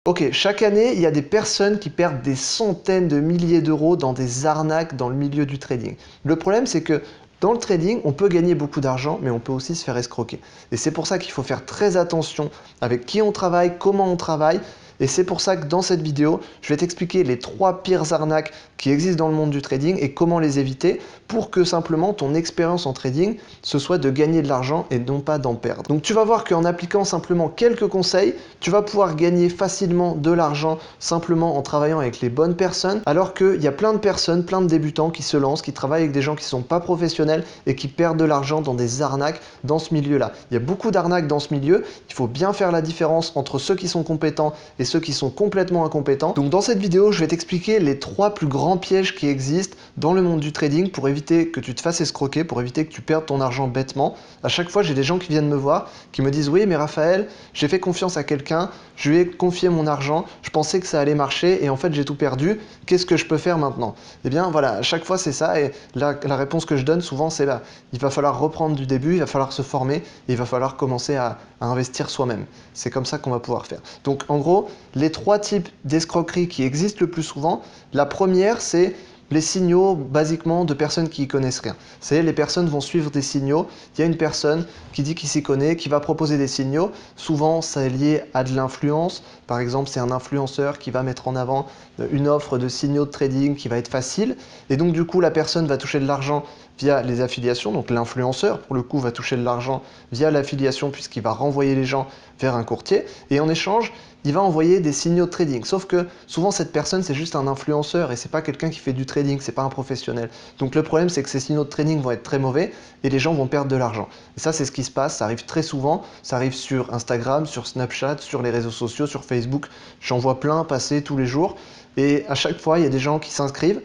Ok, chaque année, il y a des personnes qui perdent des centaines de milliers d'euros dans des arnaques dans le milieu du trading. Le problème, c'est que dans le trading, on peut gagner beaucoup d'argent, mais on peut aussi se faire escroquer. Et c'est pour ça qu'il faut faire très attention avec qui on travaille, comment on travaille. Et c'est pour ça que dans cette vidéo, je vais t'expliquer les 3 pires arnaques qui existent dans le monde du trading et comment les éviter pour que simplement ton expérience en trading, ce soit de gagner de l'argent et non pas d'en perdre. Donc tu vas voir qu'en appliquant simplement quelques conseils, tu vas pouvoir gagner facilement de l'argent simplement en travaillant avec les bonnes personnes, alors qu'il y a plein de personnes, plein de débutants qui se lancent, qui travaillent avec des gens qui ne sont pas professionnels et qui perdent de l'argent dans des arnaques dans ce milieu-là. Il y a beaucoup d'arnaques dans ce milieu, il faut bien faire la différence entre ceux qui sont compétents et ceux qui sont complètement incompétents. Donc dans cette vidéo, je vais t'expliquer les 3 plus grands pièges qui existent dans le monde du trading pour éviter que tu te fasses escroquer, pour éviter que tu perdes ton argent bêtement. À chaque fois, j'ai des gens qui viennent me voir, qui me disent « Oui, mais Raphaël, j'ai fait confiance à quelqu'un, je lui ai confié mon argent, je pensais que ça allait marcher et en fait j'ai tout perdu, qu'est-ce que je peux faire maintenant ?» Eh bien voilà, à chaque fois c'est ça et la réponse que je donne souvent c'est là. Il va falloir reprendre du début, il va falloir se former et il va falloir commencer à investir soi-même. C'est comme ça qu'on va pouvoir faire. Donc en gros, les 3 types d'escroqueries qui existent le plus souvent, la première c'est les signaux, basiquement, de personnes qui y connaissent rien. C'est les personnes vont suivre des signaux. Il y a une personne qui dit qu'il s'y connaît, qui va proposer des signaux. Souvent, ça est lié à de l'influence. Par exemple, c'est un influenceur qui va mettre en avant une offre de signaux de trading qui va être facile. Et donc, du coup, la personne va toucher de l'argent via les affiliations. Donc, l'influenceur, pour le coup, va toucher de l'argent via l'affiliation puisqu'il va renvoyer les gens vers un courtier. Et en échange, il va envoyer des signaux de trading. Sauf que souvent cette personne c'est juste un influenceur et c'est pas quelqu'un qui fait du trading, c'est pas un professionnel. Donc le problème c'est que ces signaux de trading vont être très mauvais et les gens vont perdre de l'argent. Et ça c'est ce qui se passe, ça arrive très souvent, ça arrive sur Instagram, sur Snapchat, sur les réseaux sociaux, sur Facebook. J'en vois plein passer tous les jours et à chaque fois il y a des gens qui s'inscrivent,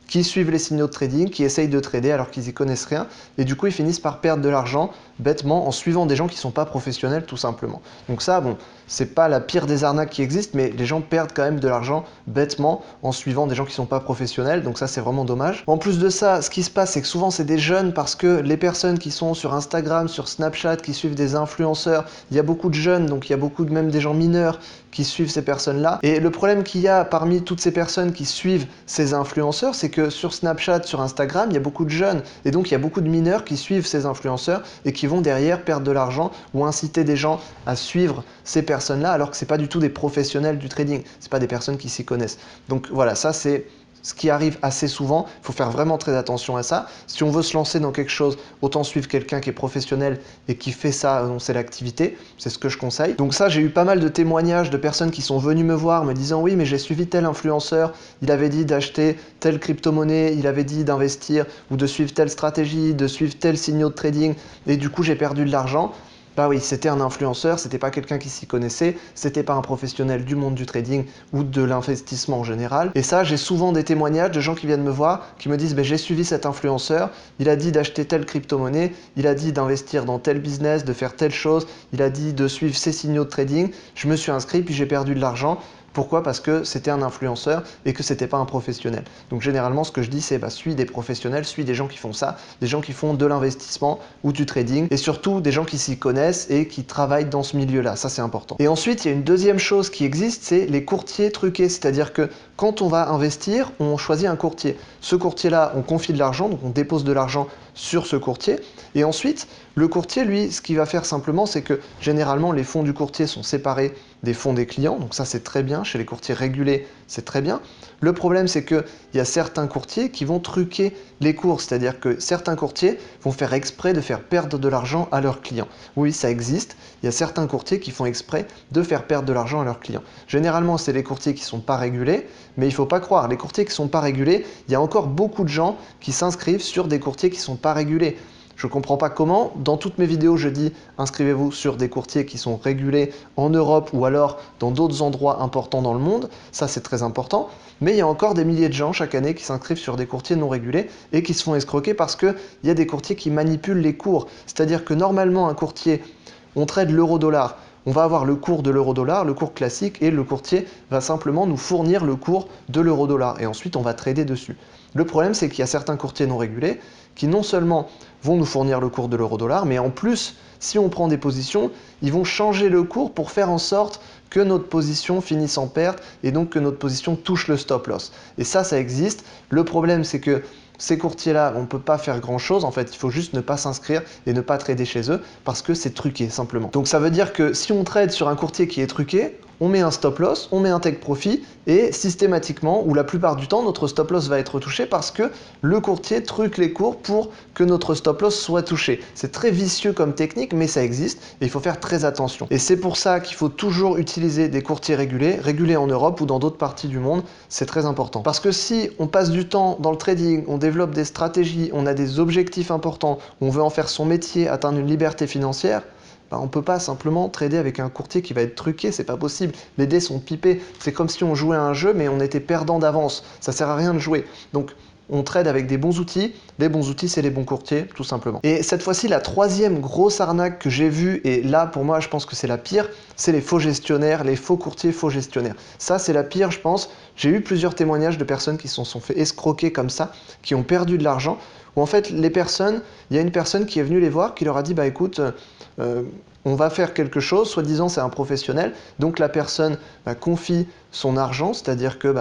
qui suivent les signaux de trading, qui essayent de trader alors qu'ils y connaissent rien, et du coup ils finissent par perdre de l'argent bêtement en suivant des gens qui ne sont pas professionnels tout simplement. Donc ça, bon, c'est pas la pire des arnaques qui existent, mais les gens perdent quand même de l'argent bêtement en suivant des gens qui ne sont pas professionnels, donc ça c'est vraiment dommage. En plus de ça, ce qui se passe c'est que souvent c'est des jeunes parce que les personnes qui sont sur Instagram, sur Snapchat, qui suivent des influenceurs, il y a beaucoup de jeunes, donc il y a beaucoup de même des gens mineurs qui suivent ces personnes-là. Et le problème qu'il y a parmi toutes ces personnes qui suivent ces influenceurs, c'est que sur Snapchat, sur Instagram, il y a beaucoup de jeunes. Et donc, il y a beaucoup de mineurs qui suivent ces influenceurs et qui vont derrière perdre de l'argent ou inciter des gens à suivre ces personnes-là, alors que ce n'est pas du tout des professionnels du trading. Ce n'est pas des personnes qui s'y connaissent. Donc voilà, ça c'est ce qui arrive assez souvent. Il faut faire vraiment très attention à ça. Si on veut se lancer dans quelque chose, autant suivre quelqu'un qui est professionnel et qui fait ça, dont c'est l'activité. C'est ce que je conseille. Donc ça, j'ai eu pas mal de témoignages de personnes qui sont venues me voir me disant « Oui, mais j'ai suivi tel influenceur, il avait dit d'acheter telle crypto-monnaie, il avait dit d'investir ou de suivre telle stratégie, de suivre tel signaux de trading et du coup j'ai perdu de l'argent. » Bah oui, c'était un influenceur, c'était pas quelqu'un qui s'y connaissait, c'était pas un professionnel du monde du trading ou de l'investissement en général. Et ça, j'ai souvent des témoignages de gens qui viennent me voir, qui me disent j'ai suivi cet influenceur, il a dit d'acheter telle crypto-monnaie, il a dit d'investir dans tel business, de faire telle chose, il a dit de suivre ces signaux de trading, je me suis inscrit puis j'ai perdu de l'argent. Pourquoi? Parce que c'était un influenceur et que c'était pas un professionnel. Donc généralement, ce que je dis, c'est suis des professionnels, suis des gens qui font ça, des gens qui font de l'investissement ou du trading, et surtout des gens qui s'y connaissent et qui travaillent dans ce milieu-là. Ça, c'est important. Et ensuite, il y a une deuxième chose qui existe, c'est les courtiers truqués. C'est-à-dire que quand on va investir, on choisit un courtier. Ce courtier-là, on confie de l'argent, donc on dépose de l'argent sur ce courtier. Et ensuite, le courtier, lui, ce qu'il va faire simplement, c'est que généralement, les fonds du courtier sont séparés des fonds des clients. Donc ça, c'est très bien. Chez les courtiers régulés, c'est très bien. Le problème, c'est qu'il y a certains courtiers qui vont truquer les cours. C'est-à-dire que certains courtiers vont faire exprès de faire perdre de l'argent à leurs clients. Oui, ça existe. Il y a certains courtiers qui font exprès de faire perdre de l'argent à leurs clients. Généralement, c'est les courtiers qui ne sont pas régulés. Mais il ne faut pas croire, les courtiers qui ne sont pas régulés, il y a encore beaucoup de gens qui s'inscrivent sur des courtiers qui ne sont pas régulés. Je ne comprends pas comment. Dans toutes mes vidéos, je dis inscrivez-vous sur des courtiers qui sont régulés en Europe ou alors dans d'autres endroits importants dans le monde. Ça, c'est très important. Mais il y a encore des milliers de gens chaque année qui s'inscrivent sur des courtiers non régulés et qui se font escroquer parce qu'il y a des courtiers qui manipulent les cours. C'est-à-dire que normalement, un courtier, on trade l'euro-dollar. On va avoir le cours de l'euro-dollar, le cours classique, et le courtier va simplement nous fournir le cours de l'euro-dollar. Et ensuite, on va trader dessus. Le problème, c'est qu'il y a certains courtiers non régulés qui non seulement vont nous fournir le cours de l'euro-dollar, mais en plus, si on prend des positions, ils vont changer le cours pour faire en sorte que notre position finisse en perte et donc que notre position touche le stop loss. Et ça existe. Le problème, c'est que ces courtiers-là, on ne peut pas faire grand-chose. En fait, il faut juste ne pas s'inscrire et ne pas trader chez eux parce que c'est truqué, simplement. Donc ça veut dire que si on trade sur un courtier qui est truqué, on met un stop loss, on met un take profit et systématiquement, ou la plupart du temps, notre stop loss va être touché parce que le courtier truque les cours pour que notre stop loss soit touché. C'est très vicieux comme technique, mais ça existe et il faut faire très attention. Et c'est pour ça qu'il faut toujours utiliser des courtiers régulés en Europe ou dans d'autres parties du monde, c'est très important. Parce que si on passe du temps dans le trading, on développe des stratégies, on a des objectifs importants, on veut en faire son métier, atteindre une liberté financière, on ne peut pas simplement trader avec un courtier qui va être truqué, c'est pas possible. Les dés sont pipés, c'est comme si on jouait à un jeu mais on était perdant d'avance, ça sert à rien de jouer. Donc on trade avec des bons outils, les bons outils c'est les bons courtiers tout simplement. Et cette fois-ci la troisième grosse arnaque que j'ai vue, et là pour moi je pense que c'est la pire, c'est les faux gestionnaires, les faux courtiers faux gestionnaires. Ça c'est la pire je pense, j'ai eu plusieurs témoignages de personnes qui se sont fait escroquer comme ça, qui ont perdu de l'argent, où en fait les personnes, il y a une personne qui est venue les voir, qui leur a dit bah écoute, on va faire quelque chose, soi-disant c'est un professionnel, donc la personne confie son argent, c'est-à-dire que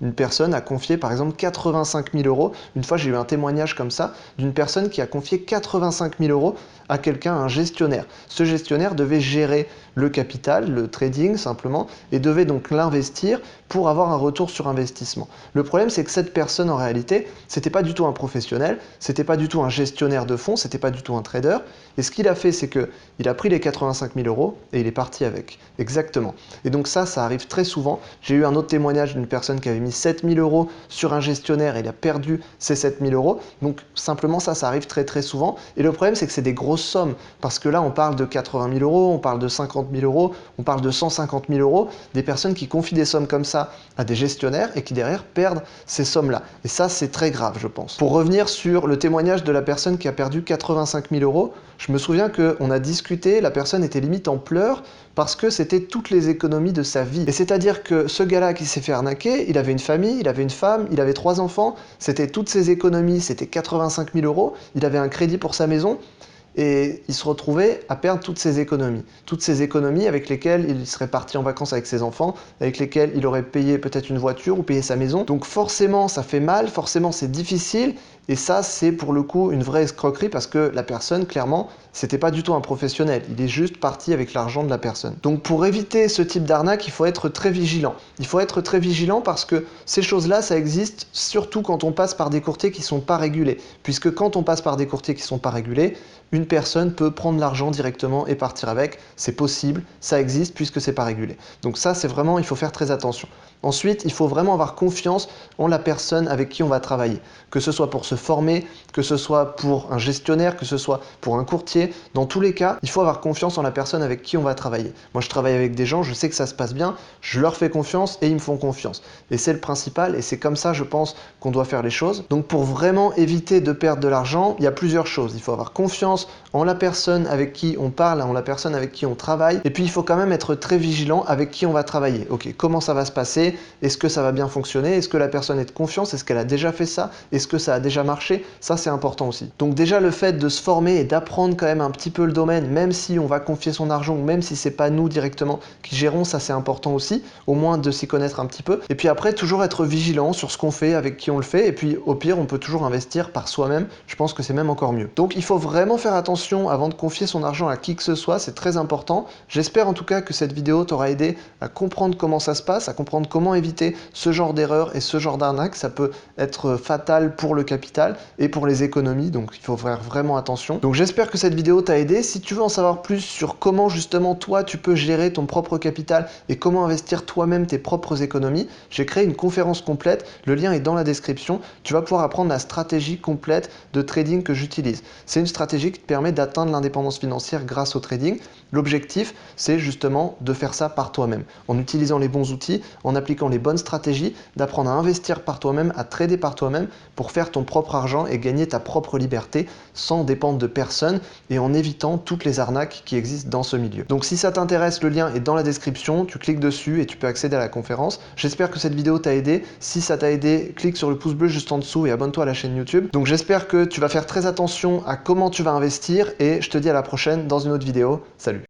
une personne a confié par exemple 85 000 euros. Une fois j'ai eu un témoignage comme ça d'une personne qui a confié 85 000 euros à quelqu'un, un gestionnaire. Ce gestionnaire devait gérer le capital, le trading simplement, et devait donc l'investir pour avoir un retour sur investissement. Le problème c'est que cette personne en réalité, c'était pas du tout un professionnel, c'était pas du tout un gestionnaire de fonds, c'était pas du tout un trader, et ce qu'il a fait c'est que il a pris les 85 000 euros et il est parti avec, exactement. Et donc ça arrive très souvent. J'ai eu un autre témoignage d'une personne qui avait mis 7 000 euros sur un gestionnaire et il a perdu ces 7 000 euros. Donc simplement ça arrive très très souvent. Et le problème c'est que c'est des grosses sommes, parce que là on parle de 80 000 euros, on parle de 50 000 euros, on parle de 150 000 euros, des personnes qui confient des sommes comme ça à des gestionnaires et qui derrière perdent ces sommes-là. Et ça c'est très grave je pense. Pour revenir sur le témoignage de la personne qui a perdu 85 000 euros, je me souviens qu'on a discuté, la personne était limite en pleurs parce que c'était toutes les économies de sa vie. Et c'est-à-dire que ce gars-là qui s'est fait arnaquer, il avait une famille, il avait une femme, il avait 3 enfants, c'était toutes ses économies, c'était 85 000 euros, il avait un crédit pour sa maison, et il se retrouvait à perdre toutes ses économies avec lesquelles il serait parti en vacances avec ses enfants, avec lesquelles il aurait payé peut-être une voiture ou payé sa maison. Donc forcément ça fait mal, forcément c'est difficile, et ça c'est pour le coup une vraie escroquerie parce que la personne clairement c'était pas du tout un professionnel, il est juste parti avec l'argent de la personne. Donc pour éviter ce type d'arnaque, il faut être très vigilant. Il faut être très vigilant parce que ces choses-là, ça existe surtout quand on passe par des courtiers qui sont pas régulés. Puisque quand on passe par des courtiers qui sont pas régulés, une personne peut prendre l'argent directement et partir avec. C'est possible, ça existe puisque c'est pas régulé. Donc ça, c'est vraiment, il faut faire très attention. Ensuite, il faut vraiment avoir confiance en la personne avec qui on va travailler. Que ce soit pour se former, que ce soit pour un gestionnaire, que ce soit pour un courtier. Dans tous les cas, il faut avoir confiance en la personne avec qui on va travailler. Moi, je travaille avec des gens, je sais que ça se passe bien, je leur fais confiance et ils me font confiance. Et c'est le principal et c'est comme ça, je pense, qu'on doit faire les choses. Donc pour vraiment éviter de perdre de l'argent, il y a plusieurs choses. Il faut avoir confiance en la personne avec qui on parle, en la personne avec qui on travaille. Et puis, il faut quand même être très vigilant avec qui on va travailler. Ok, comment ça va se passer? Est-ce que ça va bien fonctionner? Est-ce que la personne est de confiance? Est-ce qu'elle a déjà fait ça? Est-ce que ça a déjà marché? Ça, c'est important aussi. Donc déjà, le fait de se former et d'apprendre quand même un petit peu le domaine, même si on va confier son argent ou même si c'est pas nous directement qui gérons, ça c'est important aussi, au moins de s'y connaître un petit peu. Et puis après, toujours être vigilant sur ce qu'on fait, avec qui on le fait, et puis au pire, on peut toujours investir par soi-même. Je pense que c'est même encore mieux. Donc il faut vraiment faire attention avant de confier son argent à qui que ce soit, c'est très important. J'espère en tout cas que cette vidéo t'aura aidé à comprendre comment ça se passe, à comprendre comment éviter ce genre d'erreur et ce genre d'arnaque. Ça peut être fatal pour le capital et pour les économies, donc il faut faire vraiment attention. Donc j'espère que cette vidéo t'a aidé. Si tu veux en savoir plus sur comment justement toi tu peux gérer ton propre capital et comment investir toi-même tes propres économies, j'ai créé une conférence complète, le lien est dans la description. Tu vas pouvoir apprendre la stratégie complète de trading que j'utilise. C'est une stratégie qui te permet d'atteindre l'indépendance financière grâce au trading. L'objectif, c'est justement de faire ça par toi-même, en utilisant les bons outils, en appliquant appliquant les bonnes stratégies, d'apprendre à investir par toi-même, à trader par toi-même pour faire ton propre argent et gagner ta propre liberté sans dépendre de personne et en évitant toutes les arnaques qui existent dans ce milieu. Donc si ça t'intéresse, le lien est dans la description, tu cliques dessus et tu peux accéder à la conférence. J'espère que cette vidéo t'a aidé. Si ça t'a aidé, clique sur le pouce bleu juste en dessous et abonne-toi à la chaîne YouTube. Donc j'espère que tu vas faire très attention à comment tu vas investir et je te dis à la prochaine dans une autre vidéo. Salut!